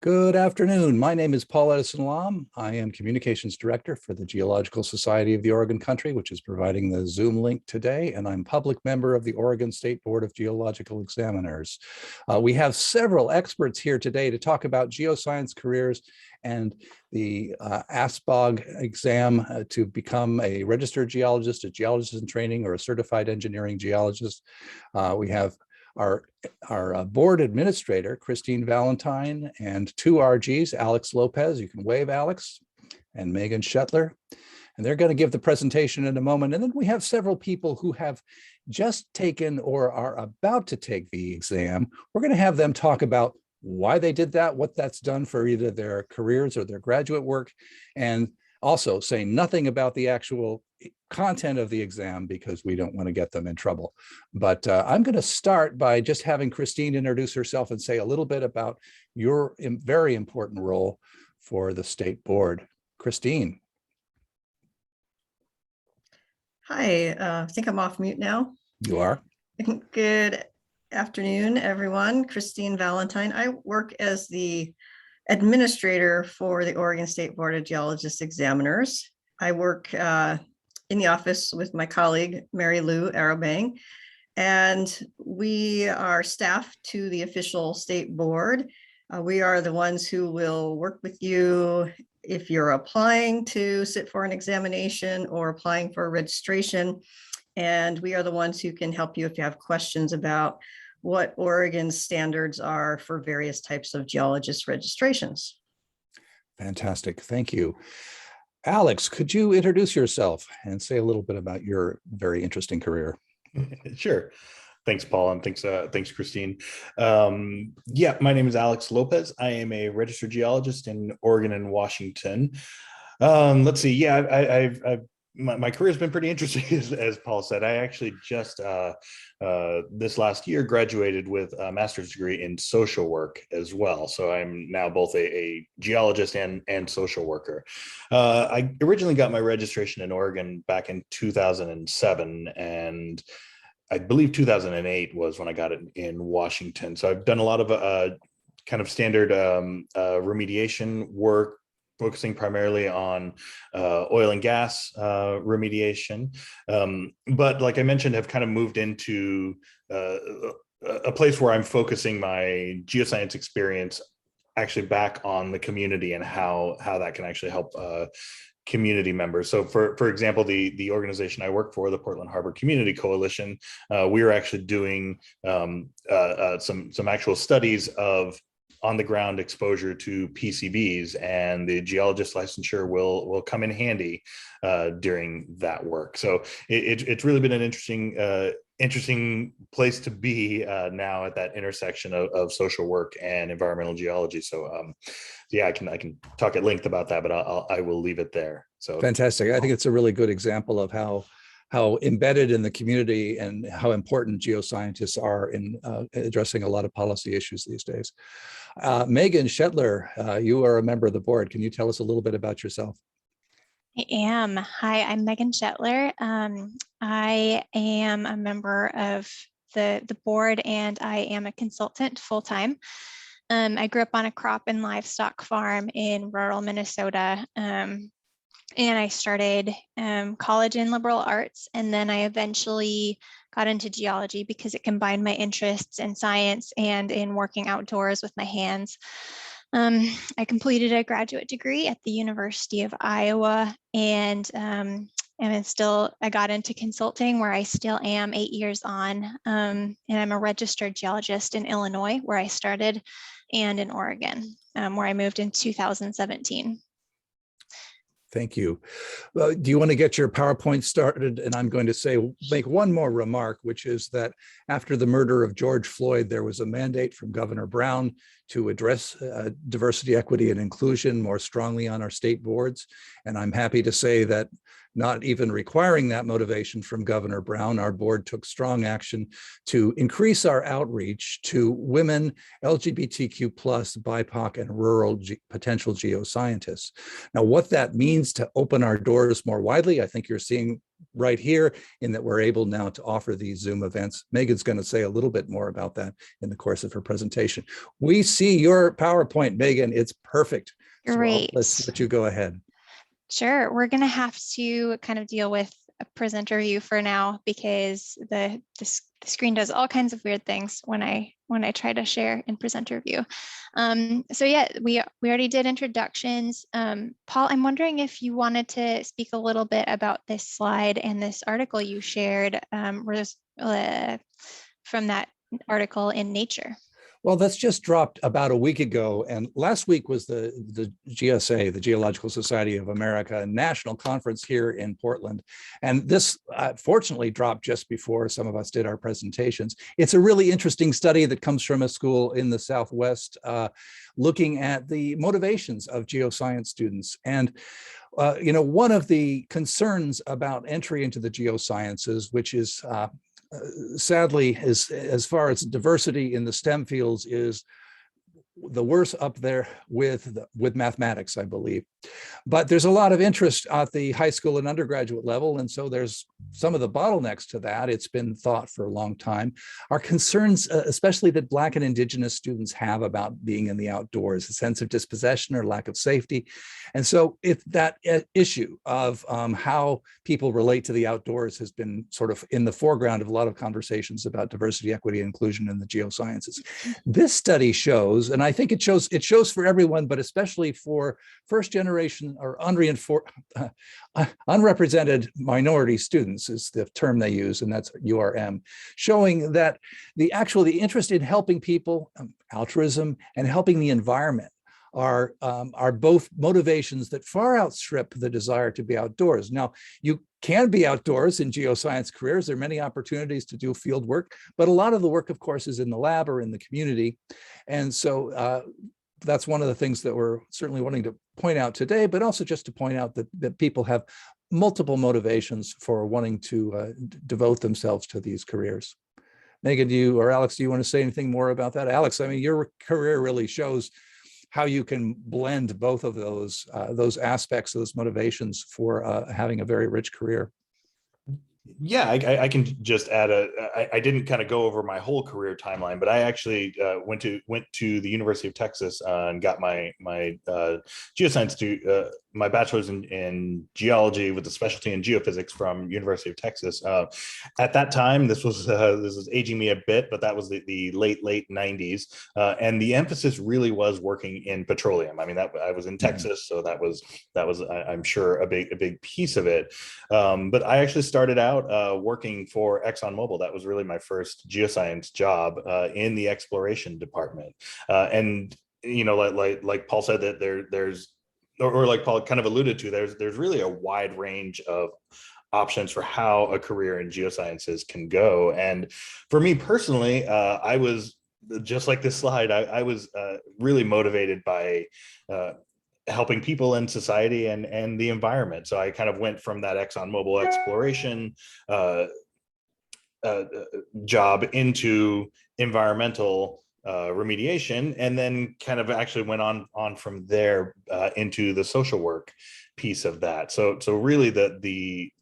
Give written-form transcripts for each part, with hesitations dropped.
Good afternoon. My name is Paul Edison Lam. I am Communications Director for the Geological Society of the Oregon Country, which is providing the Zoom link today, and I'm public member of the Oregon State Board of Geological Examiners. We have several experts here today to talk about geoscience careers and the ASBOG exam to become a registered geologist, a geologist in training, or a certified engineering geologist. We have our board administrator, Christine Valentine, and two RGs, Alex Lopez, you can wave Alex, and Megan Shetler. And they're going to give the presentation in a moment. And then we have several people who have just taken or are about to take the exam. We're going to have them talk about why they did that, what that's done for either their careers or their graduate work, and also say nothing about the actual content of the exam because we don't want to get them in trouble. But I'm going to start by just having Christine introduce herself and say a little bit about your very important role for the state board. Christine. Hi, I think I'm off mute now. You are. Good afternoon, everyone. Christine Valentine. I work as the administrator for the Oregon State Board of Geologists Examiners. I work in the office with my colleague, Mary Lou Arrowbang, and we are staff to the official state board. We are the ones who will work with you if you're applying to sit for an examination or applying for a registration. And we are the ones who can help you if you have questions about what Oregon's standards are for various types of geologist registrations. Fantastic, thank you. Alex, could you introduce yourself and say a little bit about your very interesting career? Sure. Thanks, Paul, and thanks, Christine. Yeah, my name is Alex Lopez. I am a registered geologist in Oregon and Washington. Let's see. Yeah, my career has been pretty interesting, as Paul said. I actually just this last year graduated with a master's degree in social work as well. So I'm now both a geologist and social worker. I originally got my registration in Oregon back in 2007, and I believe 2008 was when I got it in Washington. So I've done a lot of kind of standard remediation work, focusing primarily on oil and gas remediation. But like I mentioned, have kind of moved into a place where I'm focusing my geoscience experience actually back on the community and how that can actually help community members. So for example, the organization I work for, the Portland Harbor Community Coalition, we are actually doing some actual studies of on-the-ground exposure to PCBs, and the geologist licensure will come in handy during that work. So it's really been an interesting place to be now at that intersection of social work and environmental geology. So yeah, I can talk at length about that, but I will leave it there. So fantastic. I think it's a really good example of how embedded in the community and how important geoscientists are in addressing a lot of policy issues these days. Megan Shetler, you are a member of the board. Can you tell us a little bit about yourself? I am. Hi, I'm Megan Shetler. I am a member of the board, and I am a consultant full-time. I grew up on a crop and livestock farm in rural Minnesota. And I started college in liberal arts, and then I eventually got into geology because it combined my interests in science and in working outdoors with my hands. I completed a graduate degree at the University of Iowa, and I got into consulting, where I still am 8 years on, and I'm a registered geologist in Illinois, where I started, and in Oregon, where I moved in 2017. Thank you. Do you want to get your PowerPoint started? And I'm going to make one more remark, which is that after the murder of George Floyd, there was a mandate from Governor Brown to address diversity, equity, and inclusion more strongly on our state boards. And I'm happy to say that not even requiring that motivation from Governor Brown, our board took strong action to increase our outreach to women, LGBTQ+, BIPOC, and rural potential geoscientists. Now, what that means to open our doors more widely, I think you're seeing right here in that we're able now to offer these Zoom events. Megan's going to say a little bit more about that in the course of her presentation. We see your PowerPoint, Megan. It's perfect. Great. Let's let you go ahead. Sure. We're going to have to kind of deal with a presenter view for now because the screen does all kinds of weird things when I try to share in presenter view. So yeah, we already did introductions. Paul, I'm wondering if you wanted to speak a little bit about this slide and this article you shared from that article in Nature. Well, that's just dropped about a week ago. And last week was the GSA, the Geological Society of America National Conference here in Portland. And this fortunately dropped just before some of us did our presentations. It's a really interesting study that comes from a school in the Southwest looking at the motivations of geoscience students. And one of the concerns about entry into the geosciences, which is sadly, as far as diversity in the STEM fields, is the worst up there with mathematics, I believe. But there's a lot of interest at the high school and undergraduate level. And so there's some of the bottlenecks to that. It's been thought for a long time. Our concerns, especially that Black and Indigenous students have about being in the outdoors, a sense of dispossession or lack of safety. And so if that issue of how people relate to the outdoors has been sort of in the foreground of a lot of conversations about diversity, equity, and inclusion in the geosciences. This study shows, and I think it shows for everyone, but especially for first generation or unrepresented minority students is the term they use, and that's URM, showing that the interest in helping people, altruism, and helping the environment are both motivations that far outstrip the desire to be outdoors. Now, you can be outdoors in geoscience careers. There are many opportunities to do field work, but a lot of the work, of course, is in the lab or in the community. And so that's one of the things that we're certainly wanting to point out today, but also just to point out that people have multiple motivations for wanting to devote themselves to these careers. Megan, or Alex, do you want to say anything more about that? Alex, I mean, your career really shows how you can blend both of those aspects, those motivations for having a very rich career. Yeah, I can just add I didn't kind of go over my whole career timeline, but I actually went to the University of Texas and got my geoscience my bachelor's in geology with a specialty in geophysics from University of Texas. At that time, this is aging me a bit, but that was the late 90s, and the emphasis really was working in petroleum. I mean, that I was in Texas, so that was I'm sure a big piece of it. But I actually started out working for ExxonMobil. That was really my first geoscience job in the exploration department. And like Paul said, that there's or like Paul kind of alluded to, there's really a wide range of options for how a career in geosciences can go. And for me personally, I was just like this slide. I was really motivated by helping people in society and the environment. So I kind of went from that ExxonMobil exploration job into environmental remediation, and then kind of actually went on from there into the social work piece of that. So really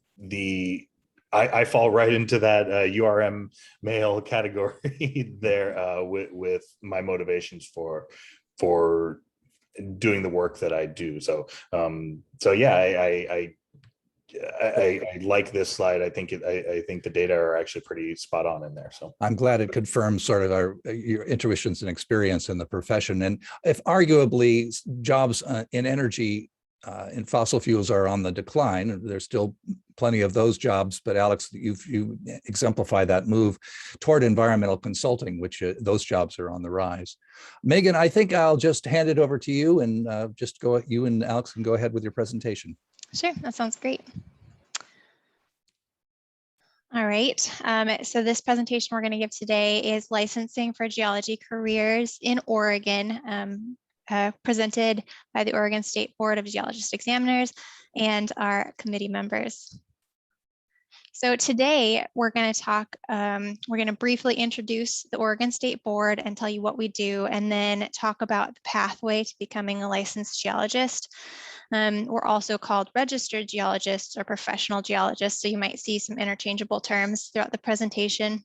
I fall right into that URM male category there with my motivations for doing the work that I do. So yeah, I like this slide. I think the data are actually pretty spot on in there. So I'm glad it confirms sort of your intuitions and experience in the profession. And if arguably jobs in energy in fossil fuels are on the decline, there's still plenty of those jobs. But Alex, you exemplify that move toward environmental consulting, which those jobs are on the rise. Megan, I think I'll just hand it over to you, and you and Alex can go ahead with your presentation. Sure, that sounds great. All right, so this presentation we're going to give today is licensing for geology careers in Oregon, presented by the Oregon State Board of Geologist Examiners and our committee members. So today we're going to briefly introduce the Oregon State Board and tell you what we do, and then talk about the pathway to becoming a licensed geologist. We're also called registered geologists or professional geologists, so you might see some interchangeable terms throughout the presentation.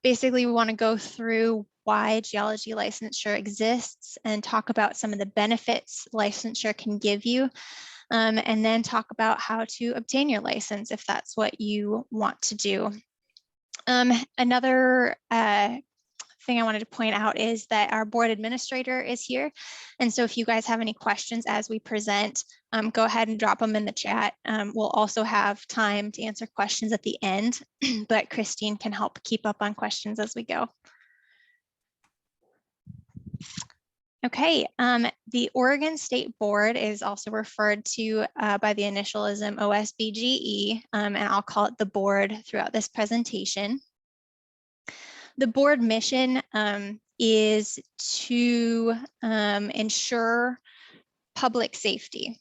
Basically, we want to go through why geology licensure exists and talk about some of the benefits licensure can give you, and then talk about how to obtain your license if that's what you want to do. Another thing I wanted to point out is that our board administrator is here. And so if you guys have any questions as we present, go ahead and drop them in the chat. We'll also have time to answer questions at the end, but Christine can help keep up on questions as we go. Okay, the Oregon State Board is also referred to by the initialism OSBGE, and I'll call it the board throughout this presentation. The board mission is to ensure public safety.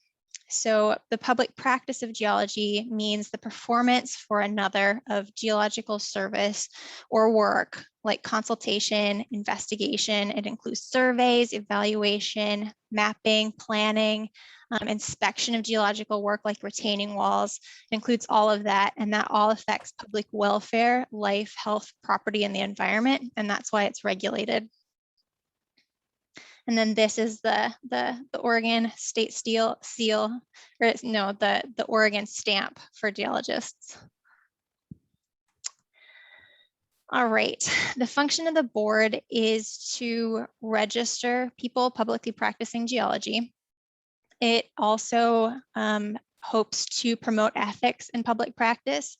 So the public practice of geology means the performance for another of geological service or work like consultation, investigation. It includes surveys, evaluation, mapping, planning, inspection of geological work like retaining walls. It includes all of that, and that all affects public welfare, life, health, property, and the environment, and that's why it's regulated. And then this is the Oregon State seal, or no, the Oregon stamp for geologists. All right, the function of the board is to register people publicly practicing geology. It also hopes to promote ethics in public practice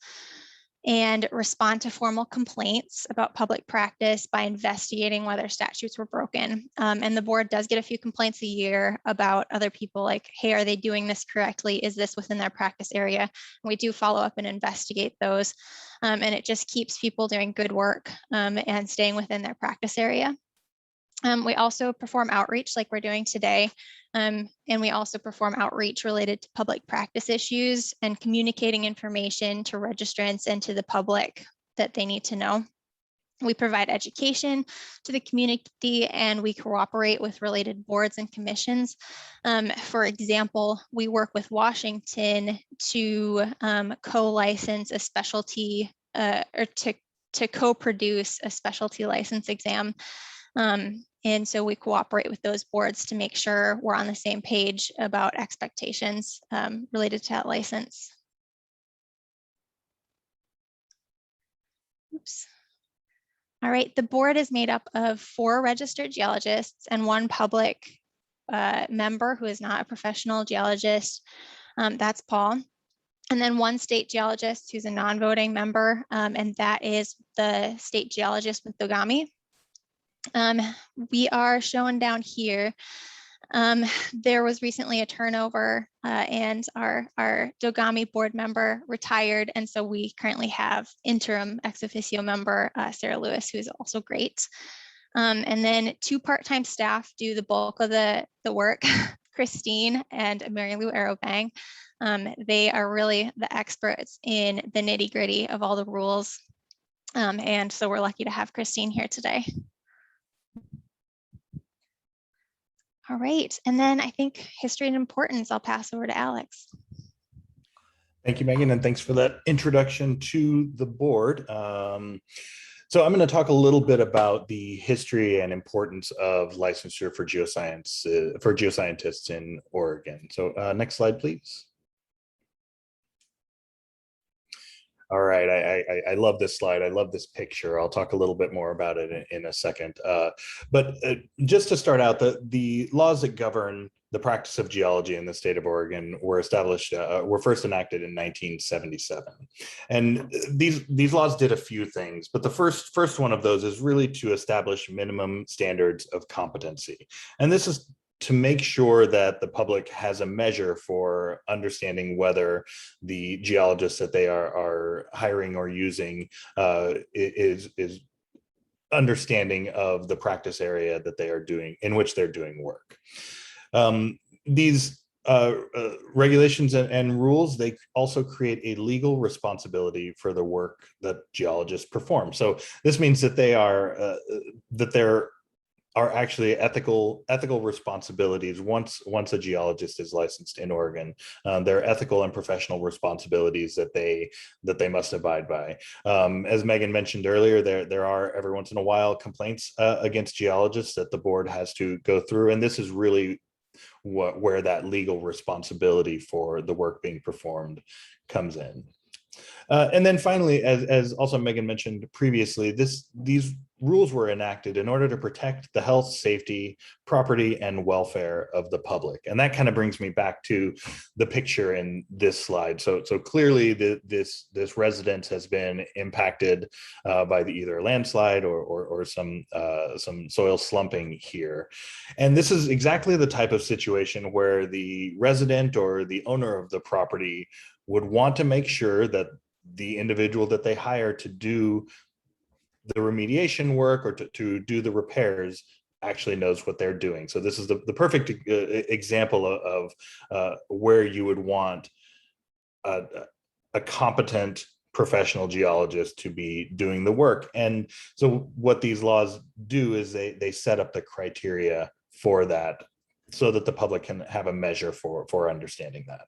and respond to formal complaints about public practice by investigating whether statutes were broken. And the board does get a few complaints a year about other people, like, hey, are they doing this correctly? Is this within their practice area? And we do follow up and investigate those. And it just keeps people doing good work and staying within their practice area. We also perform outreach like we're doing today. And we also perform outreach related to public practice issues and communicating information to registrants and to the public that they need to know. We provide education to the community, and we cooperate with related boards and commissions. For example, we work with Washington to co-license a specialty or to co-produce a specialty license exam. And so we cooperate with those boards to make sure we're on the same page about expectations related to that license. Oops. All right, the board is made up of 4 registered geologists and 1 public member who is not a professional geologist. That's Paul. And then 1 state geologist who's a non-voting member, and that is the state geologist with Dogami. We are shown down here. There was recently a turnover and our Dogami board member retired. And so we currently have interim ex officio member, Sarah Lewis, who is also great. And then 2 part-time staff do the bulk of the work, Christine and Mary Lou Arrowbang. They are really the experts in the nitty-gritty of all the rules. And so we're lucky to have Christine here today. All right, and then I think history and importance, I'll pass over to Alex. Thank you, Megan, and thanks for that introduction to the board. So I'm going to talk a little bit about the history and importance of licensure for geoscience, for geoscientists in Oregon. So next slide, please. All right, I love this slide. I love this picture. I'll talk a little bit more about it in a second. But just to start out, the laws that govern the practice of geology in the state of Oregon were established, were first enacted in 1977. And these laws did a few things, but the first one of those is really to establish minimum standards of competency. And this is to make sure that the public has a measure for understanding whether the geologists that they are hiring or using is understanding of the practice area that they are doing, in which they're doing work. These regulations and rules, they also create a legal responsibility for the work that geologists perform. So this means that there are actually ethical responsibilities once a geologist is licensed in Oregon. There are ethical and professional responsibilities that they must abide by. As Megan mentioned earlier, there are every once in a while complaints against geologists that the board has to go through, and this is really where that legal responsibility for the work being performed comes in. And then finally, as also Megan mentioned previously, these rules were enacted in order to protect the health, safety, property, and welfare of the public. And that kind of brings me back to the picture in this slide. So clearly this residence has been impacted by either a landslide or some soil slumping here. And this is exactly the type of situation where the resident or the owner of the property would want to make sure that the individual that they hire to do the remediation work or to do the repairs actually knows what they're doing. So this is the perfect example of where you would want a competent professional geologist to be doing the work. And so what these laws do is they set up the criteria for that so that the public can have a measure for understanding that.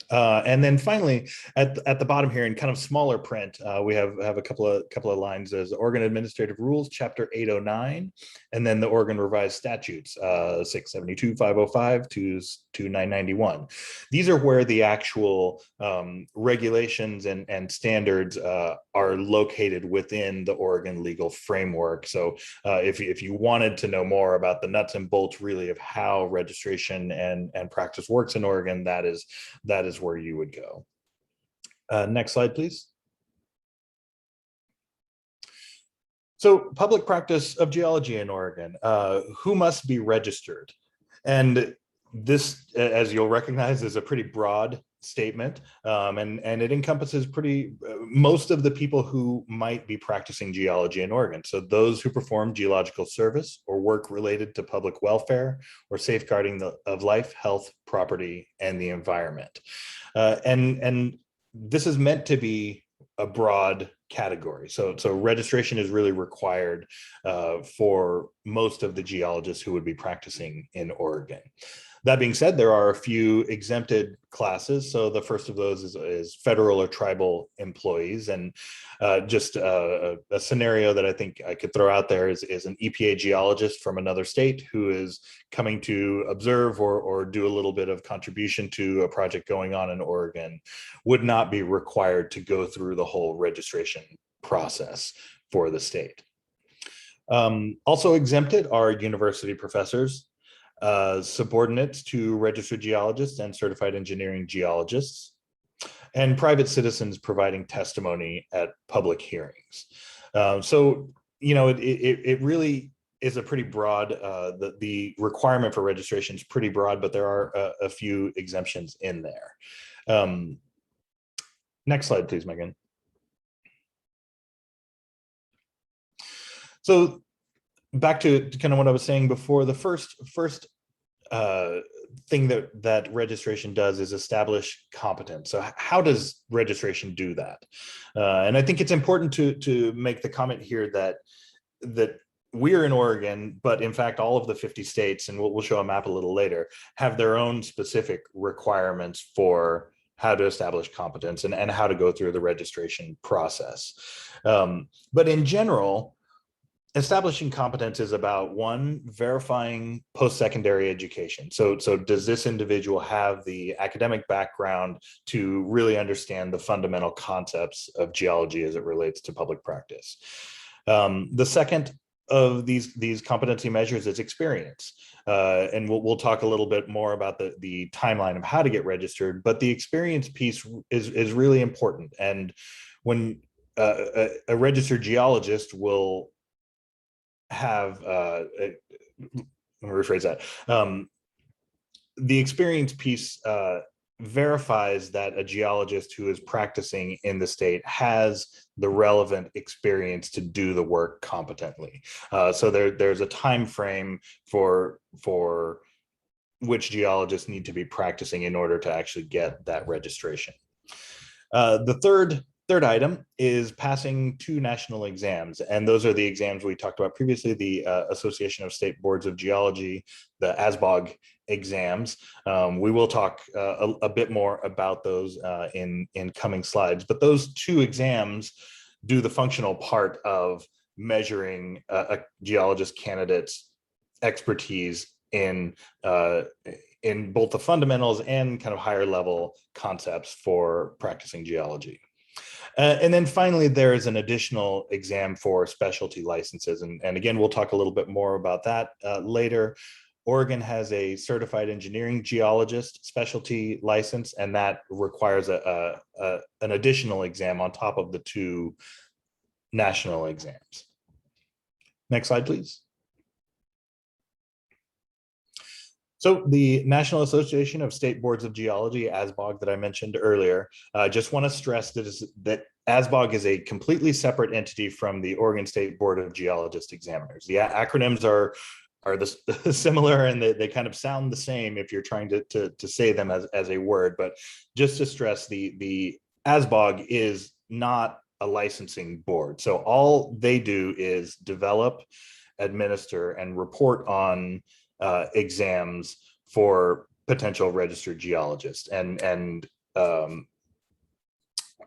And then finally, at the bottom here in kind of smaller print, we have a couple of lines as Oregon Administrative Rules, Chapter 809, and then the Oregon Revised Statutes, 672, 505 to 991. These are where the actual regulations and standards are located within the Oregon legal framework. So if you wanted to know more about the nuts and bolts really of how registration and practice works in Oregon, that is where you would go. Next slide, please. So public practice of geology in Oregon, who must be registered? And this, as you'll recognize, is a pretty broad statement, and it encompasses most of the people who might be practicing geology in Oregon. So those who perform geological service or work related to public welfare or safeguarding of life, health, property, and the environment. And this is meant to be a broad category. So registration is really required for most of the geologists who would be practicing in Oregon. That being said, there are a few exempted classes. So the first of those is federal or tribal employees. And just a scenario that I think I could throw out there is an EPA geologist from another state who is coming to observe or do a little bit of contribution to a project going on in Oregon would not be required to go through the whole registration process for the state. Also exempted are university professors, subordinates to registered geologists and certified engineering geologists, and private citizens providing testimony at public hearings. So, you know, it really is a pretty broad, the requirement for registration is pretty broad, but there are a few exemptions in there. Next slide, please, Megan. So back to kind of what I was saying before, the first thing that registration does is establish competence. So how does registration do that? And I think it's important to make the comment here that we're in Oregon, but in fact, all of the 50 states, and we'll show a map a little later, have their own specific requirements for how to establish competence and how to go through the registration process. But in general, establishing competence is about, one, verifying post-secondary education. So does this individual have the academic background to really understand the fundamental concepts of geology as it relates to public practice? The second of these competency measures is experience. And we'll talk a little bit more about the timeline of how to get registered, but the experience piece is really important. And when a registered geologist will have, let me rephrase that. The experience piece verifies that a geologist who is practicing in the state has the relevant experience to do the work competently. So there's a time frame for which geologists need to be practicing in order to actually get that registration. The third item is passing 2 national exams, and those are the exams we talked about previously, the Association of State Boards of Geology, the ASBOG exams. We will talk a bit more about those in coming slides, but those 2 exams do the functional part of measuring a geologist candidate's expertise in both the fundamentals and kind of higher level concepts for practicing geology. And then finally, there is an additional exam for specialty licenses. And again, we'll talk a little bit more about that later. Oregon has a certified engineering geologist specialty license, and that requires an additional exam on top of the 2 national exams. Next slide, please. So the National Association of State Boards of Geology, ASBOG, that I mentioned earlier, I just want to stress that ASBOG is a completely separate entity from the Oregon State Board of Geologists Examiners. The acronyms are similar, and they kind of sound the same if you're trying to say them as a word, but just to stress, the ASBOG is not a licensing board. So all they do is develop, administer, and report on exams for potential registered geologists, and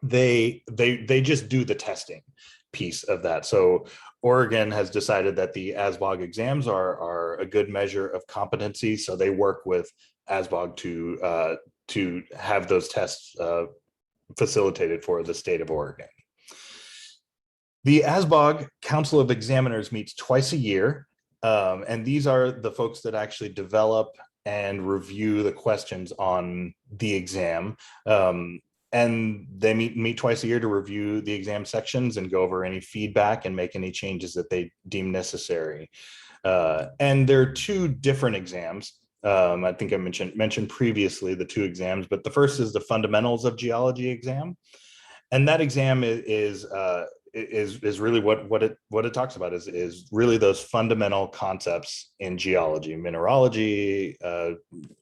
they just do the testing piece of that. So Oregon has decided that the ASBOG exams are a good measure of competency, so they work with ASBOG to have those tests facilitated for the state of Oregon. The ASBOG Council of Examiners meets twice a year, and these are the folks that actually develop and review the questions on the exam. And they meet twice a year to review the exam sections and go over any feedback and make any changes that they deem necessary. And there are 2 different exams. I think I mentioned previously the 2 exams, but the first is the Fundamentals of Geology exam, and that exam is really what it talks about, is really those fundamental concepts in geology, mineralogy.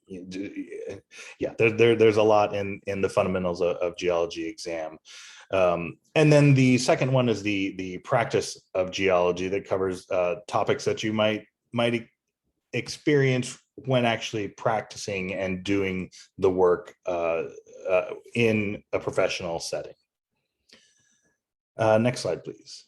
Yeah, there's a lot in the Fundamentals of Geology exam. And then the second one is the Practice of Geology, that covers topics that you might experience when actually practicing and doing the work in a professional setting. Next slide, please.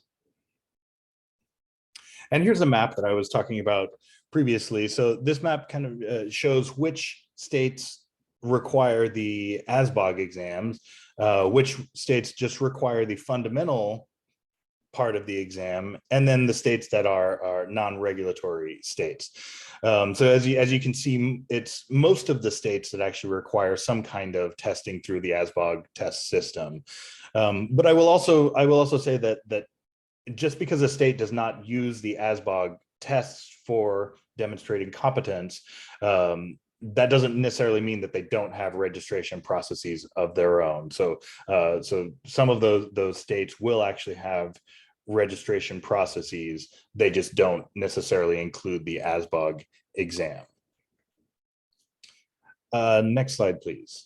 And here's a map that I was talking about previously. So this map kind of shows which states require the ASBOG exams, which states just require the fundamental part of the exam, and then the states that are non-regulatory states. So as you can see, it's most of the states that actually require some kind of testing through the ASBOG test system. But I will also say that just because a state does not use the ASBOG tests for demonstrating competence, that doesn't necessarily mean that they don't have registration processes of their own. So some of those states will actually have registration processes. They just don't necessarily include the ASBOG exam. Next slide, please.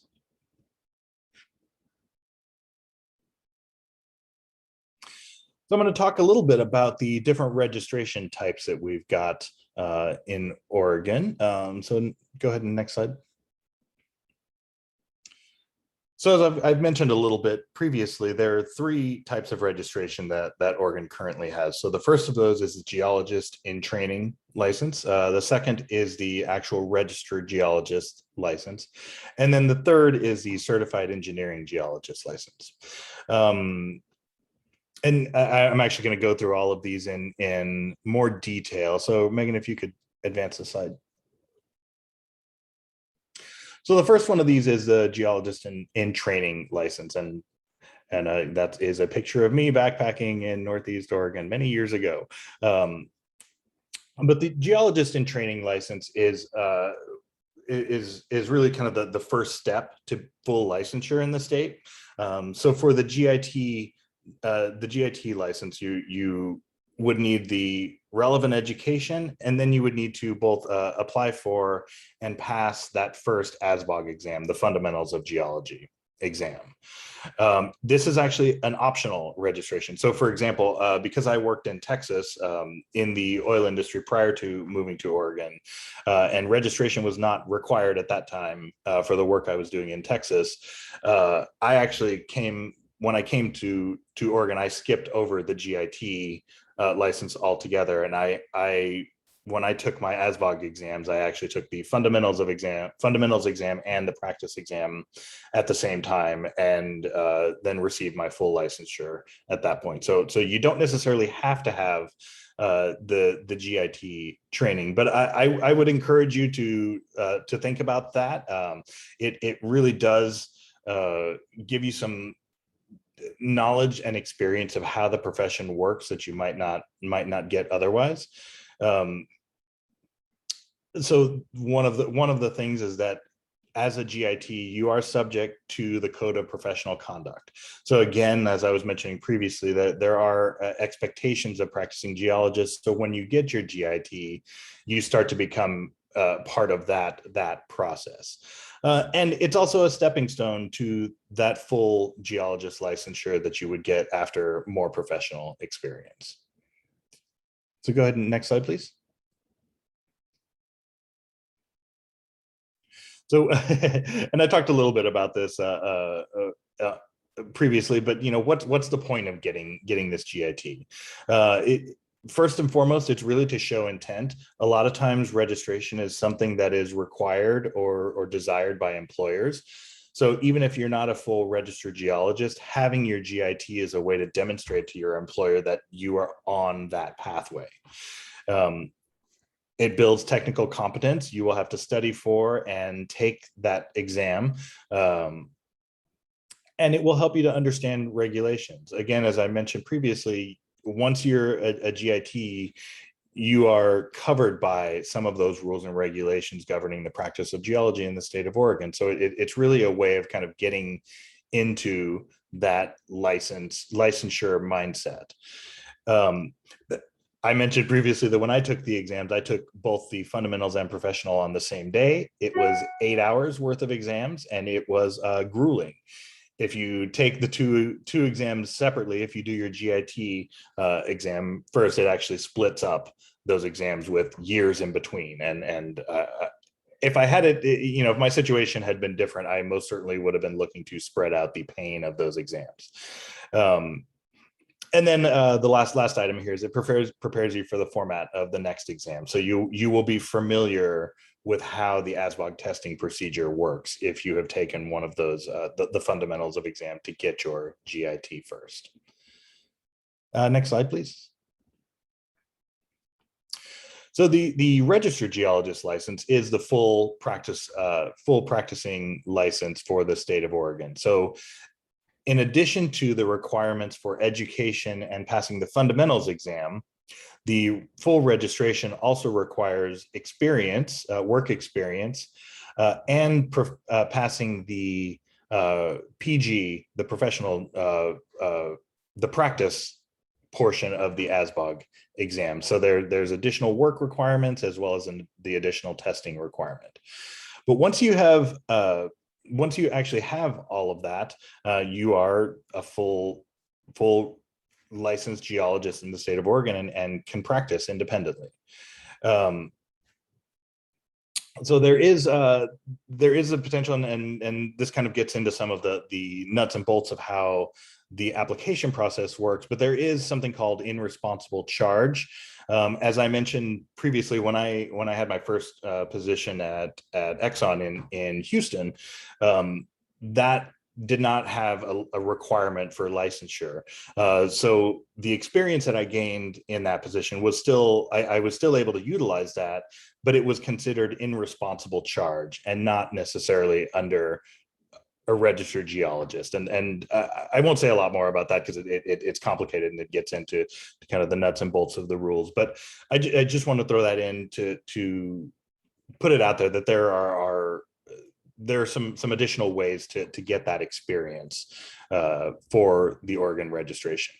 So I'm going to talk a little bit about the different registration types that we've got in Oregon. So go ahead and next slide. So as I've mentioned a little bit previously, there are 3 types of registration that Oregon currently has. So the first of those is the Geologist in Training license. The second is the actual Registered Geologist license. And then the third is the Certified Engineering Geologist license. And I'm actually going to go through all of these in more detail. So Megan, if you could advance the slide. So the first one of these is the Geologist in Training license, and that is a picture of me backpacking in Northeast Oregon many years ago. But the Geologist in Training license is really kind of the first step to full licensure in the state. So for the GIT license, you would need the relevant education, and then you would need to both apply for and pass that first ASBOG exam, the Fundamentals of Geology exam. This is actually an optional registration. So for example, because I worked in Texas in the oil industry prior to moving to Oregon, and registration was not required at that time for the work I was doing in Texas, I actually when I came to Oregon, I skipped over the GIT license altogether. And when I took my ASBOG exams, I actually took the fundamentals exam and the practice exam at the same time, and then received my full licensure at that point. So you don't necessarily have to have the GIT training, but I would encourage you to think about that. It really does give you some knowledge and experience of how the profession works that you might not get otherwise. So one of the things is that as a GIT, you are subject to the Code of Professional Conduct. So again, as I was mentioning previously, that there are expectations of practicing geologists. So when you get your GIT, you start to become part of that process. And it's also a stepping stone to that full geologist licensure that you would get after more professional experience. So go ahead and next slide, please. So, and I talked a little bit about this previously, but what's the point of getting this GIT? First and foremost, it's really to show intent. A lot of times registration is something that is required or desired by employers. So even if you're not a full registered geologist, having your GIT is a way to demonstrate to your employer that you are on that pathway. It builds technical competence. You will have to study for and take that exam. And it will help you to understand regulations. Again, as I mentioned previously, once you're a GIT, you are covered by some of those rules and regulations governing the practice of geology in the state of Oregon. So it's really a way of kind of getting into that licensure mindset. I mentioned previously that when I took the exams, I took both the fundamentals and professional on the same day. It was 8 hours worth of exams, and it was grueling. If you take the two exams separately, if you do your GIT exam first, it actually splits up those exams with years in between. And if I had it, if my situation had been different, I most certainly would have been looking to spread out the pain of those exams. And then the last item here is it prepares you for the format of the next exam. So you will be familiar with how the ASBOG testing procedure works if you have taken one of those, the fundamentals of exam to get your GIT first. Next slide, please. So the registered geologist license is the full practicing license for the state of Oregon. So in addition to the requirements for education and passing the fundamentals exam, the full registration also requires experience, work experience, and passing the PG, the professional, the practice portion of the ASBOG exam. So there's additional work requirements as well as the additional testing requirement. But once you actually have all of that, you are a full licensed geologist in the state of Oregon and can practice independently. So there is a potential, and this kind of gets into some of the nuts and bolts of how the application process works, but there is something called in-responsible charge. As I mentioned previously, when I had my first position at Exxon in Houston, that did not have a requirement for licensure. So the experience that I gained in that position was still, I was still able to utilize that, but it was considered in-responsible charge and not necessarily under a registered geologist. And I won't say a lot more about that because it's complicated and it gets into kind of the nuts and bolts of the rules. But I just want to throw that in to put it out there that there are some additional ways to get that experience for the Oregon registration.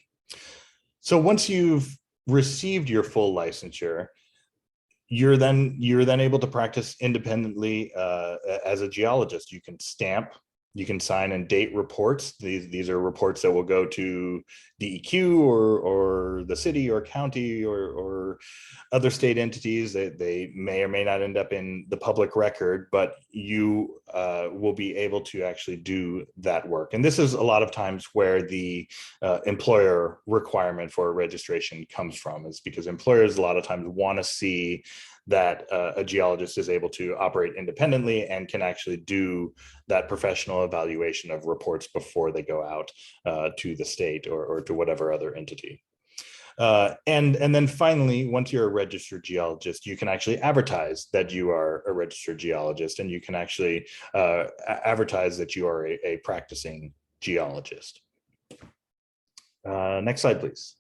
So once you've received your full licensure, you're then able to practice independently as a geologist. You can stamp, you can sign and date reports. These are reports that will go to DEQ or the city or county or other state entities. That they may or may not end up in the public record, but you will be able to actually do that work. And this is a lot of times where the employer requirement for registration comes from, is because employers a lot of times want to see that a geologist is able to operate independently and can actually do that professional evaluation of reports before they go out to the state or to whatever other entity. And then finally, once you're a registered geologist, you can actually advertise that you are a registered geologist, and you can actually advertise that you are a practicing geologist. Next slide, please.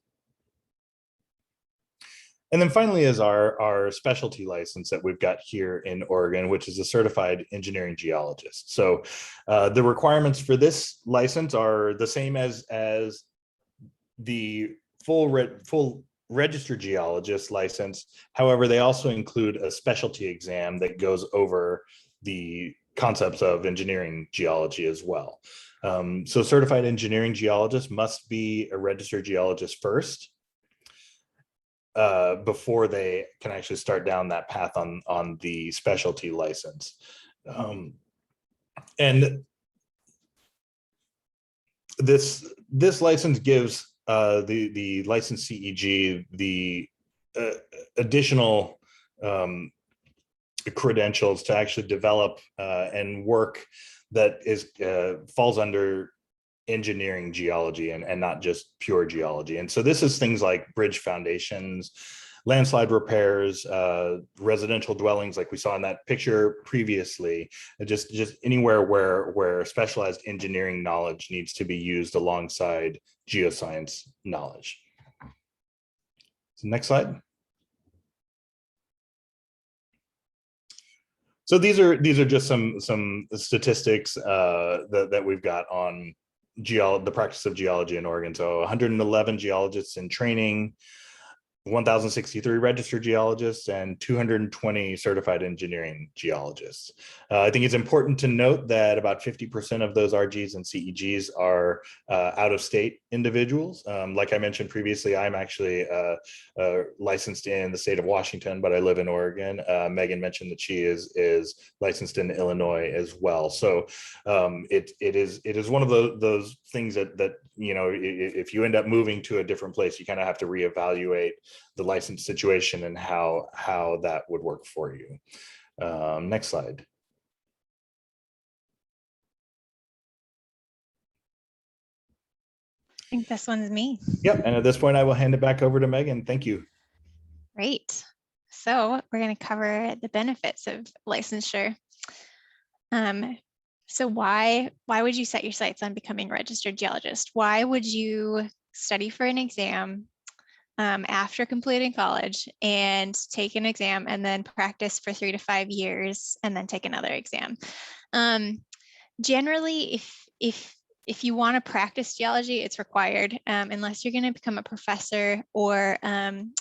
And then finally is our specialty license that we've got here in Oregon, which is a certified engineering geologist. So the requirements for this license are the same as the full registered geologist license. However, they also include a specialty exam that goes over the concepts of engineering geology as well. So certified engineering geologist must be a registered geologist first, before they can actually start down that path on the specialty license. And this license gives the licensed CEG the additional credentials to actually develop and work that is falls under engineering geology and not just pure geology. And so this is things like bridge foundations, landslide repairs, residential dwellings like we saw in that picture previously, just anywhere where specialized engineering knowledge needs to be used alongside geoscience knowledge. So next slide. So these are just some statistics that we've got on the practice of geology in Oregon. So 111 geologists in training, 1,063 registered geologists, and 220 certified engineering geologists. I think it's important to note that about 50% of those RGs and CEGs are out-of-state individuals. Like I mentioned previously, I'm actually licensed in the state of Washington, but I live in Oregon. Megan mentioned that she is licensed in Illinois as well. So it is one of those things that you know, if you end up moving to a different place, you kind of have to reevaluate the license situation and how that would work for you. Next slide. I think this one's me. Yep, and at this point I will hand it back over to Megan. Thank you. Great. So we're going to cover the benefits of licensure. So why would you set your sights on becoming a registered geologist? Why would you study for an exam after completing college and take an exam and then practice for 3 to 5 years and then take another exam? Generally, if you want to practice geology, it's required, unless you're going to become a professor or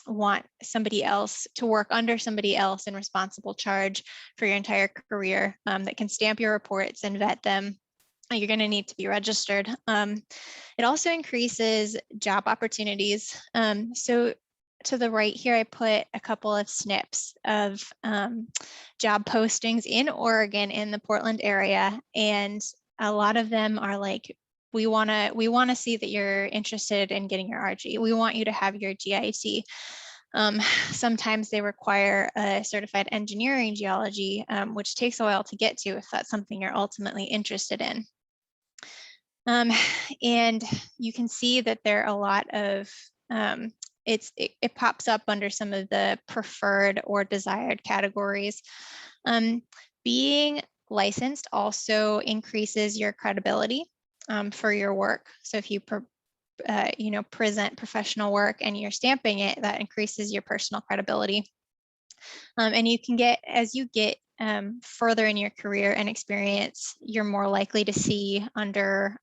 want somebody else to work under somebody else in responsible charge for your entire career that can stamp your reports and vet them. You're going to need to be registered. It also increases job opportunities. So to the right here, I put a couple of snips of job postings in Oregon in the Portland area, and a lot of them are like, we want to see that you're interested in getting your RG. We want you to have your GIT. Sometimes they require a certified engineering geology, which takes a while to get to if that's something you're ultimately interested in. And you can see that there are a lot of, it pops up under some of the preferred or desired categories. Being licensed also increases your credibility for your work. So if you present professional work and you're stamping it, that increases your personal credibility. And you can get, as you get further in your career and experience, you're more likely to see under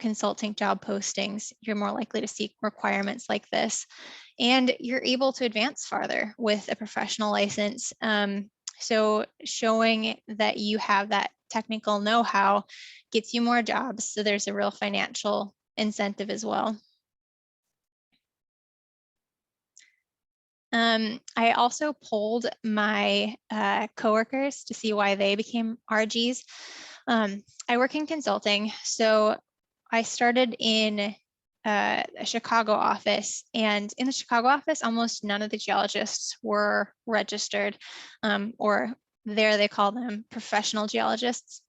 consulting job postings, you're more likely to see requirements like this. And you're able to advance farther with a professional license. So showing that you have that technical know-how gets you more jobs. So there's a real financial incentive as well. I also polled my coworkers to see why they became RGs. I work in consulting, so I started in a Chicago office, and in the Chicago office, almost none of the geologists were registered, or there they call them professional geologists.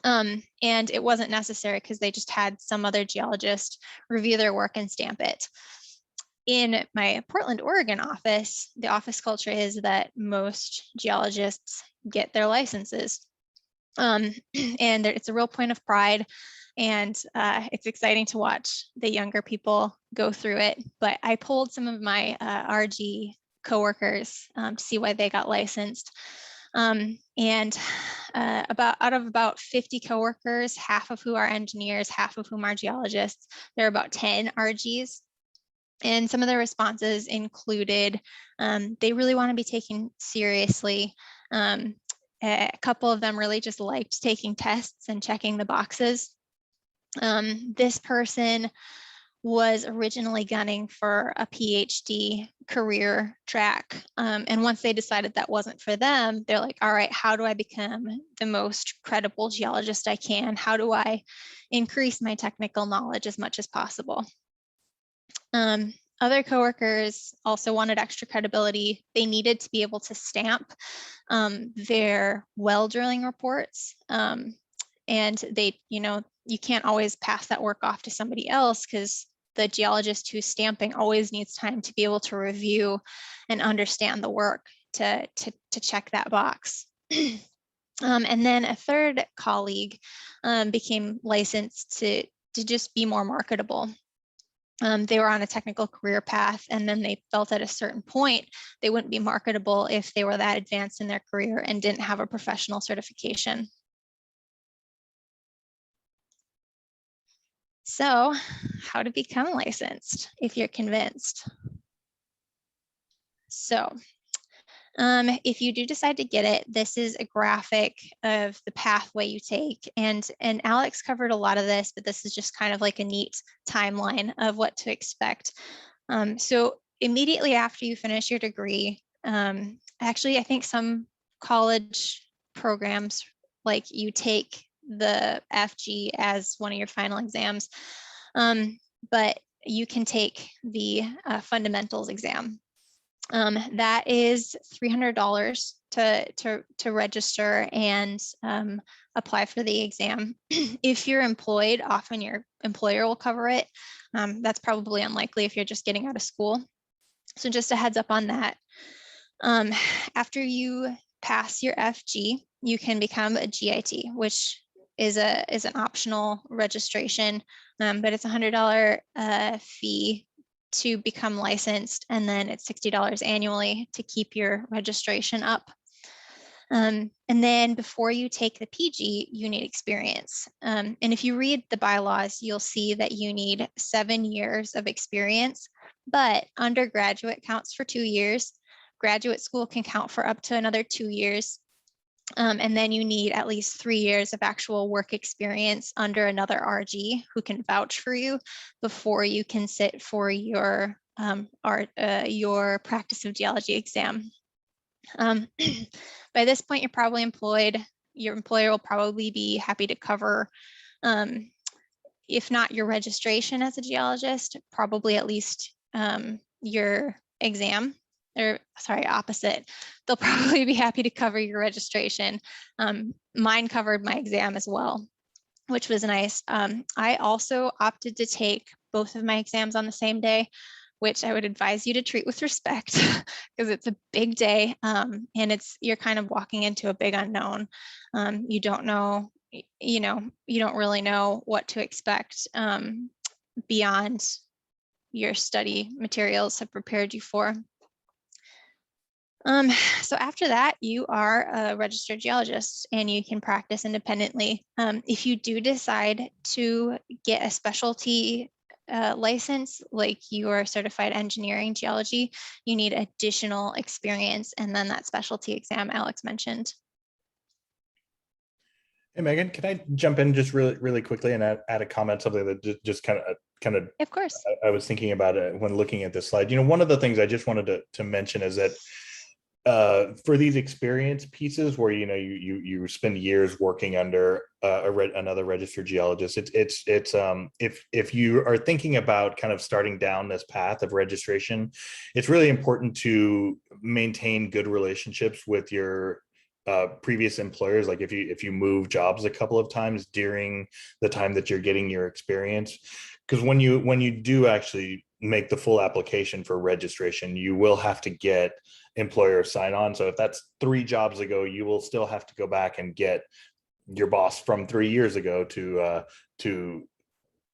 And it wasn't necessary because they just had some other geologist review their work and stamp it. In my Portland, Oregon office, the office culture is that most geologists get their licenses. And it's a real point of pride, and it's exciting to watch the younger people go through it. But I polled some of my RG coworkers to see why they got licensed. And out of about 50 coworkers, half of who are engineers, half of whom are geologists, there are about 10 RGs. And some of their responses included they really want to be taken seriously. A couple of them really just liked taking tests and checking the boxes. This person was originally gunning for a PhD career track. And once they decided that wasn't for them, they're like, all right, how do I become the most credible geologist I can? How do I increase my technical knowledge as much as possible? Other coworkers also wanted extra credibility. They needed to be able to stamp their well drilling reports. And they, you can't always pass that work off to somebody else because the geologist who's stamping always needs time to be able to review and understand the work to check that box. And then a third colleague became licensed to just be more marketable. They were on a technical career path, and then they felt at a certain point they wouldn't be marketable if they were that advanced in their career and didn't have a professional certification. So, how to become licensed if you're convinced? So, if you do decide to get it, this is a graphic of the pathway you take. And Alex covered a lot of this, but this is just kind of like a neat timeline of what to expect. So immediately after you finish your degree, actually, I think some college programs, like you take the FG as one of your final exams, but you can take the fundamentals exam. That is $300 to register and apply for the exam. If you're employed, often your employer will cover it. That's probably unlikely if you're just getting out of school. So just a heads up on that. After you pass your FG, you can become a GIT, which is an optional registration, but it's a $100 fee to become licensed, and then it's $60 annually to keep your registration up. And then before you take the PG, you need experience. And if you read the bylaws, you'll see that you need 7 years of experience, but undergraduate counts for 2 years. Graduate school can count for up to another 2 years. And then you need at least 3 years of actual work experience under another RG who can vouch for you before you can sit for your practice of geology exam. By this point, you're probably employed. Your employer will probably be happy to cover, if not your registration as a geologist, probably at least your exam. Or sorry, opposite. They'll probably be happy to cover your registration. Mine covered my exam as well, which was nice. I also opted to take both of my exams on the same day, which I would advise you to treat with respect because it's a big day, and you're kind of walking into a big unknown. You don't know, you don't really know what to expect beyond your study materials have prepared you for. So after that, you are a registered geologist and you can practice independently. If you do decide to get a specialty license, like you are certified engineering geology, you need additional experience, and then that specialty exam Alex mentioned. Hey, Megan, can I jump in just really quickly and add a comment, something that just kind of Of course. I was thinking about it when looking at this slide. One of the things I just wanted to mention is that for these experience pieces where you spend years working under another registered geologist, it's if you are thinking about kind of starting down this path of registration, it's really important to maintain good relationships with your previous employers. Like if you move jobs a couple of times during the time that you're getting your experience, because when you do actually make the full application for registration, you will have to get employer sign on. So if that's 3 jobs ago, you will still have to go back and get your boss from 3 years ago to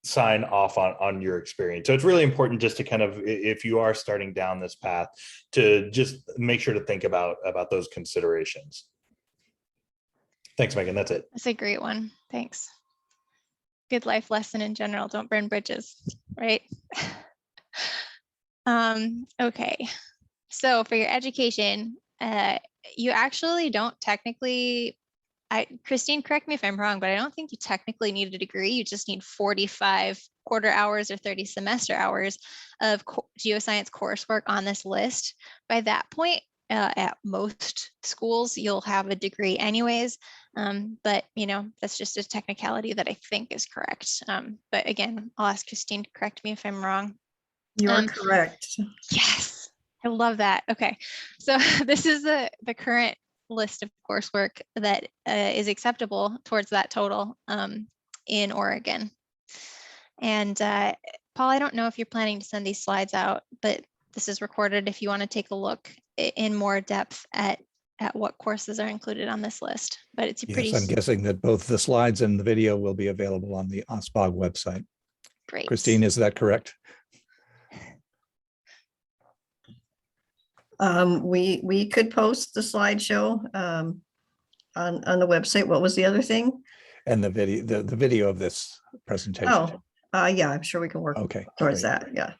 sign off on your experience. So it's really important just to kind of, if you are starting down this path, to just make sure to think about those considerations. Thanks, Megan. That's it. That's a great one. Thanks. Good life lesson in general. Don't burn bridges, right? Okay. So for your education, you actually don't technically, Christine, correct me if I'm wrong, but I don't think you technically need a degree. You just need 45 quarter hours or 30 semester hours of geoscience coursework on this list. By that point, at most schools, you'll have a degree anyways. But that's just a technicality that I think is correct. But again, I'll ask Christine to correct me if I'm wrong. You're correct. Yes, I love that. Okay, so this is the current list of coursework that is acceptable towards that total in Oregon. And Paul, I don't know if you're planning to send these slides out, but this is recorded if you want to take a look in more depth at what courses are included on this list. But it's pretty. Yes, I'm guessing that both the slides and the video will be available on the OSBOG website. Great. Christine, is that correct? We could post the slideshow on the website. What was the other thing? And the video of this presentation. Oh, yeah, I'm sure we can work towards that. Yeah.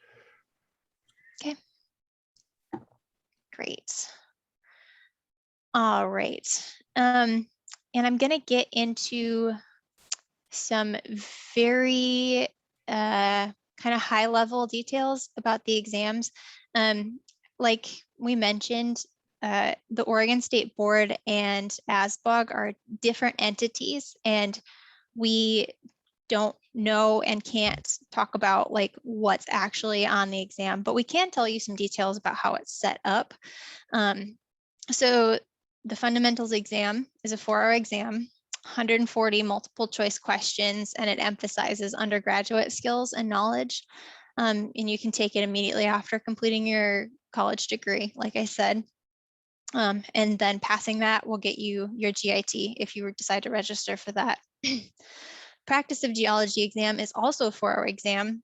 Okay. Great. All right. And I'm going to get into some very kind of high level details about the exams. Like we mentioned, the Oregon State Board and ASBOG are different entities, and we don't know and can't talk about like what's actually on the exam, but we can tell you some details about how it's set up. So the fundamentals exam is a 4-hour exam, 140 multiple choice questions, and it emphasizes undergraduate skills and knowledge. And you can take it immediately after completing your college degree, like I said. And then passing that will get you your GIT if you decide to register for that. Practice of Geology exam is also a 4-hour exam.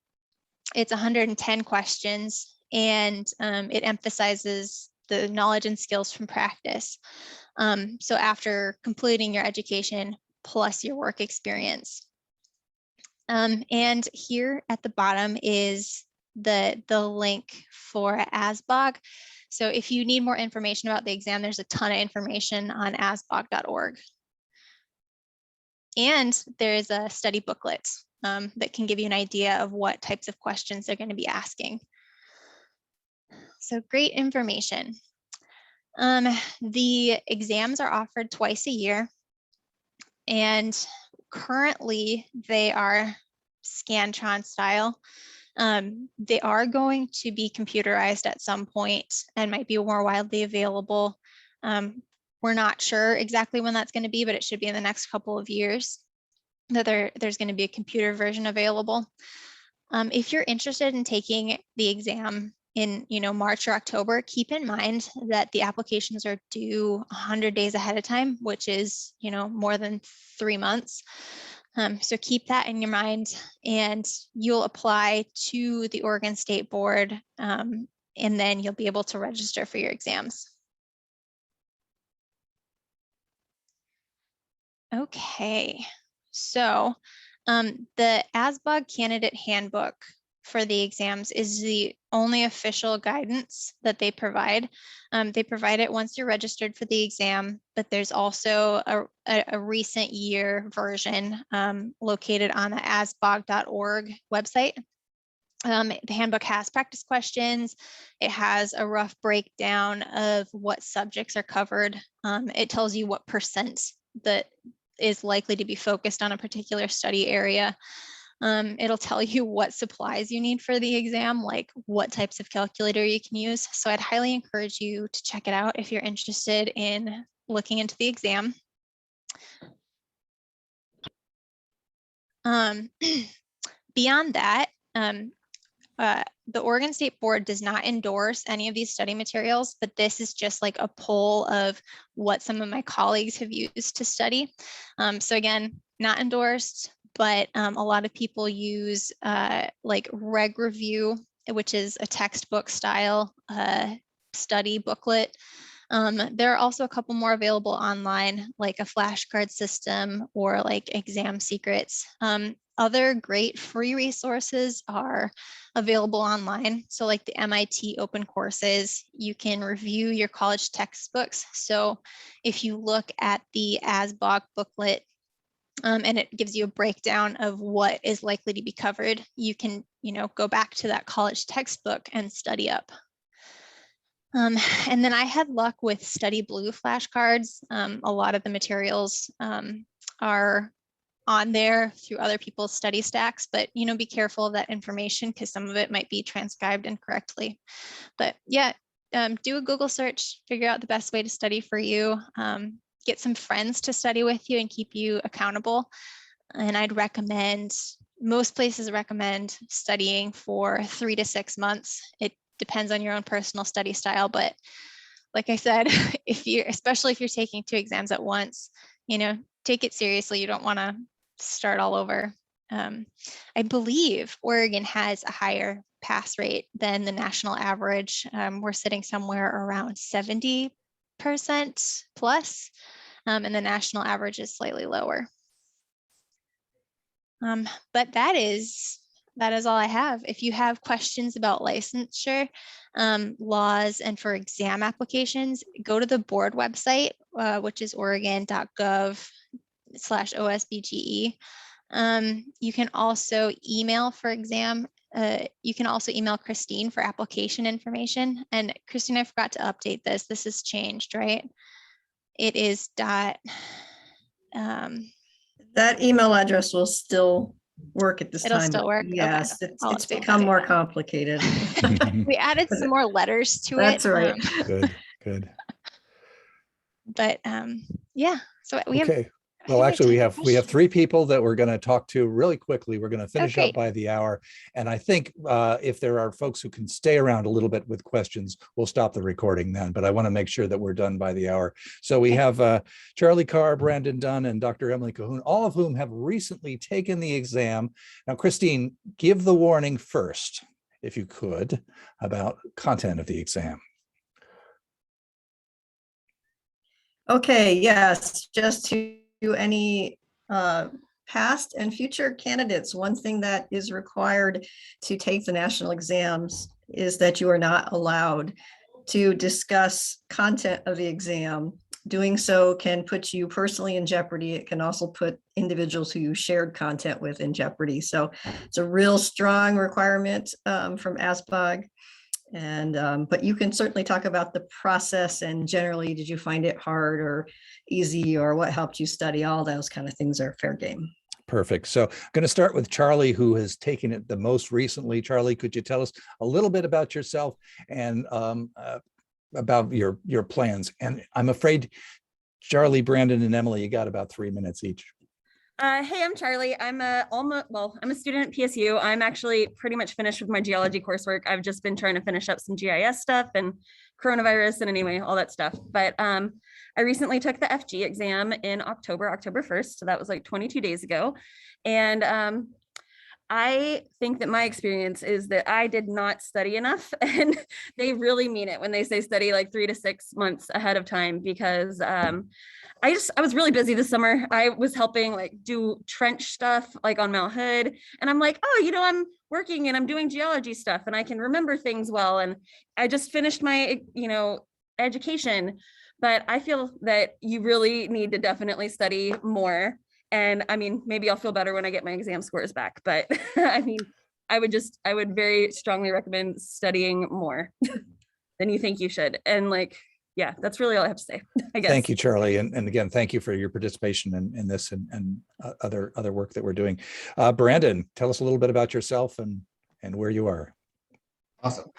It's 110 questions, and it emphasizes the knowledge and skills from practice. So after completing your education plus your work experience. And here at the bottom is the link for ASBOG. So if you need more information about the exam, there's a ton of information on asbog.org. And there's a study booklet that can give you an idea of what types of questions they're going to be asking. So great information. The exams are offered twice a year, and currently they are Scantron style. They are going to be computerized at some point and might be more widely available. We're not sure exactly when that's going to be, but it should be in the next couple of years that there's going to be a computer version available. If you're interested in taking the exam in March or October, keep in mind that the applications are due 100 days ahead of time, which is more than 3 months. So keep that in your mind, and you'll apply to the Oregon State Board, and then you'll be able to register for your exams. Okay, so the ASBOG Candidate Handbook for the exams is the only official guidance that they provide. They provide it once you're registered for the exam, but there's also a recent year version located on the asbog.org website. The handbook has practice questions. It has a rough breakdown of what subjects are covered. It tells you what percent that is likely to be focused on a particular study area. It'll tell you what supplies you need for the exam, like what types of calculator you can use. So I'd highly encourage you to check it out if you're interested in looking into the exam. Beyond that, the Oregon State Board does not endorse any of these study materials, but this is just like a poll of what some of my colleagues have used to study. So again, not endorsed, but a lot of people use like Reg Review, which is a textbook style study booklet. There are also a couple more available online, like a flashcard system or like Exam Secrets. Other great free resources are available online. So like the MIT open courses, you can review your college textbooks. So if you look at the ASBO booklet, and it gives you a breakdown of what is likely to be covered, you can, go back to that college textbook and study up. And then I had luck with Study Blue flashcards. A lot of the materials are on there through other people's study stacks, but be careful of that information because some of it might be transcribed incorrectly. But yeah, do a Google search, figure out the best way to study for you. Get some friends to study with you and keep you accountable. And I'd recommend, most places recommend studying for 3 to 6 months. It depends on your own personal study style, but like I said, especially if you're taking 2 exams at once, take it seriously. You don't want to start all over. I believe Oregon has a higher pass rate than the national average. We're sitting somewhere around 70% plus, and the national average is slightly lower. But that is all I have. If you have questions about licensure, laws, and for exam applications, go to the board website, which is oregon.gov/OSBGE. You can also email for exam. You can also email Christine for application information. And Christine, I forgot to update this. This has changed, right? It is that email address will still work at this time. It'll still work. Yes, okay. it's become more complicated. We added some more letters to That's it. right. Good. But yeah, so we have. Okay. Well, actually, we have 3 people that we're going to talk to really quickly. We're going to finish up by the hour. And I think if there are folks who can stay around a little bit with questions, we'll stop the recording then. But I want to make sure that we're done by the hour. So we have Charlie Carr, Brandon Dunn, and Dr. Emily Cahoon, all of whom have recently taken the exam. Now, Christine, give the warning first, if you could, about content of the exam. Okay, yes, just to any past and future candidates, one thing that is required to take the national exams is that you are not allowed to discuss content of the exam. Doing so can put you personally in jeopardy. It can also put individuals who you shared content with in jeopardy. So it's a real strong requirement from ASBOG. And but you can certainly talk about the process and generally, did you find it hard or easy, or what helped you study? All those kind of things are fair game. Perfect. So I'm going to start with Charlie, who has taken it the most recently. Charlie, could you tell us a little bit about yourself and about your plans? And I'm afraid, Charlie, Brandon, and Emily, you got about 3 minutes each. Hey, I'm Charlie. I'm a student at PSU. I'm actually pretty much finished with my geology coursework. I've just been trying to finish up some GIS stuff and coronavirus and anyway, all that stuff. But I recently took the FG exam in October 1st. So that was like 22 days ago. And I think that my experience is that I did not study enough, and they really mean it when they say study like 3 to 6 months ahead of time, because I was really busy this summer. I was helping like do trench stuff like on Mount Hood, and I'm like, oh, I'm working and I'm doing geology stuff and I can remember things well. And I just finished my, education, but I feel that you really need to definitely study more. And I mean, maybe I'll feel better when I get my exam scores back, but I mean, I would very strongly recommend studying more than you think you should. And like, yeah, that's really all I have to say, I guess. Thank you, Charlie. And again, thank you for your participation in this and other work that we're doing. Brandon, tell us a little bit about yourself and where you are. Awesome.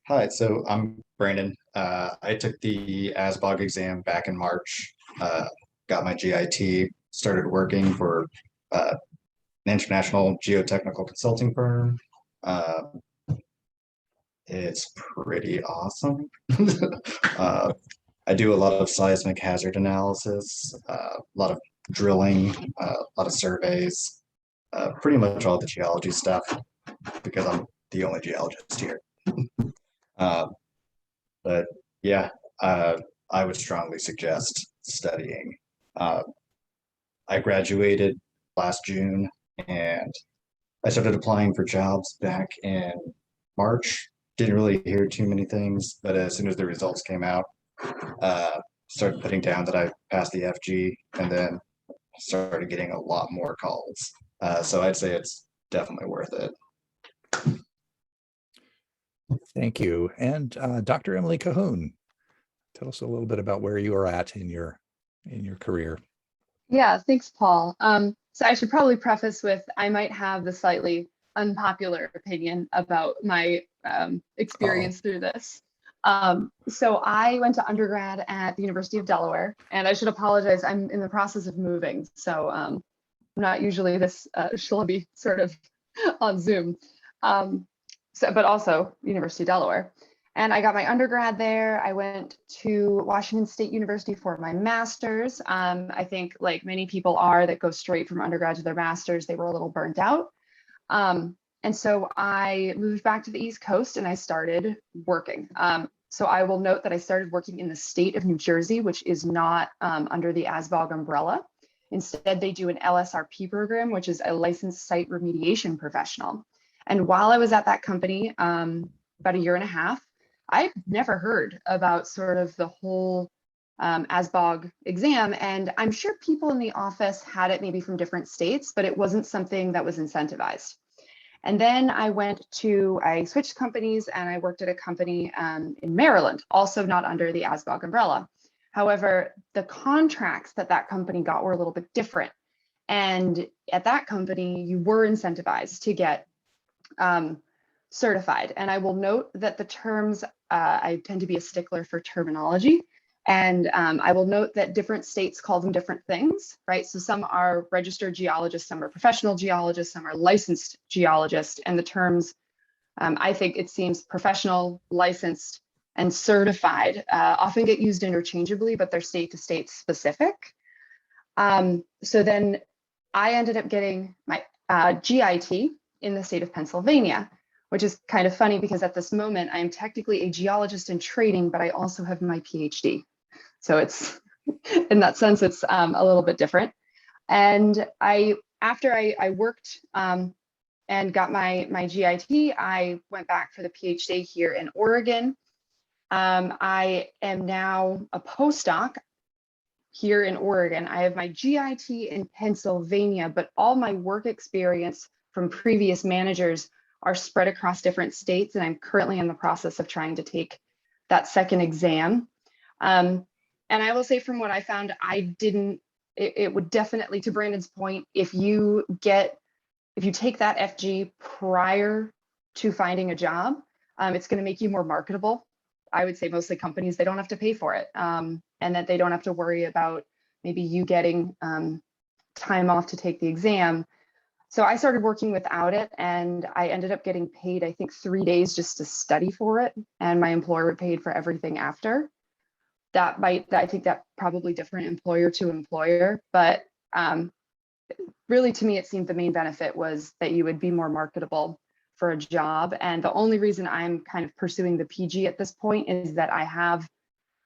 Hi, so I'm Brandon. I took the ASBOG exam back in March, got my GIT, started working for an international geotechnical consulting firm. It's pretty awesome. I do a lot of seismic hazard analysis, a lot of drilling, a lot of surveys, pretty much all the geology stuff, because I'm the only geologist here. But yeah, I would strongly suggest studying. I graduated last June and I started applying for jobs back in March. Didn't really hear too many things, but as soon as the results came out, started putting down that I passed the FG, and then started getting a lot more calls. So I'd say it's definitely worth it. Thank you. And Dr. Emily Cahoon, tell us a little bit about where you are at in your career. Yeah, thanks, Paul. So I should probably preface with, I might have the slightly unpopular opinion about my experience through this. So I went to undergrad at the University of Delaware, and I should apologize, I'm in the process of moving. So I'm not usually this schlubby sort of on Zoom, but also University of Delaware. And I got my undergrad there. I went to Washington State University for my master's. I think like many people are that go straight from undergrad to their master's, they were a little burnt out. And so I moved back to the East Coast and I started working. So I will note that I started working in the state of New Jersey, which is not under the ASBOG umbrella. Instead, they do an LSRP program, which is a licensed site remediation professional. And while I was at that company, about a year and a half, I'd never heard about sort of the whole ASBOG exam. And I'm sure people in the office had it maybe from different states, but it wasn't something that was incentivized. And then I switched companies and I worked at a company in Maryland, also not under the ASBOG umbrella. However, the contracts that company got were a little bit different. And at that company, you were incentivized to get certified. And I will note that the terms, I tend to be a stickler for terminology. And I will note that different states call them different things, right? So some are registered geologists, some are professional geologists, some are licensed geologists. And the terms, I think it seems professional, licensed, and certified often get used interchangeably, but they're state to state specific. So then I ended up getting my GIT in the state of Pennsylvania, which is kind of funny because at this moment I am technically a geologist in training, but I also have my PhD. So it's, in that sense, it's a little bit different. And after I worked and got my GIT, I went back for the PhD here in Oregon. I am now a postdoc here in Oregon. I have my GIT in Pennsylvania, but all my work experience from previous managers are spread across different states, and I'm currently in the process of trying to take that second exam. And I will say from what I found, it would definitely, to Brandon's point, if you take that FG prior to finding a job, it's going to make you more marketable. I would say mostly companies, they don't have to pay for it, and that they don't have to worry about maybe you getting time off to take the exam. So I started working without it, and I ended up getting paid, I think, 3 days just to study for it, and my employer paid for everything after. I think that probably different employer to employer, but really, to me, it seemed the main benefit was that you would be more marketable for a job. And the only reason I'm kind of pursuing the PG at this point is that I have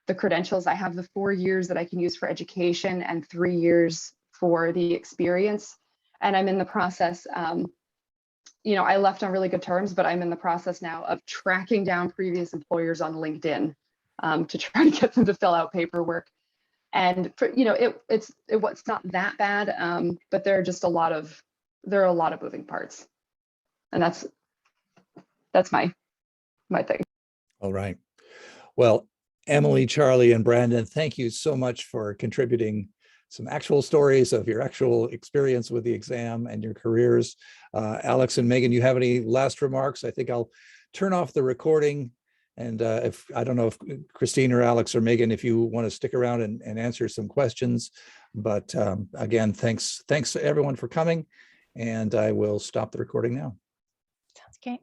the credentials. I have the 4 years that I can use for education and 3 years for the experience. And I'm in the process, I left on really good terms, but I'm in the process now of tracking down previous employers on LinkedIn to try to get them to fill out paperwork. And for, it's not that bad, but there are a lot of moving parts, and that's my thing. All right. Well, Emily, Charlie, and Brandon, thank you so much for contributing some actual stories of your actual experience with the exam and your careers. Alex and Megan, you have any last remarks? I think I'll turn off the recording. And I don't know if Christine or Alex or Megan, if you want to stick around and answer some questions. But again, thanks to everyone for coming. And I will stop the recording now. Sounds great.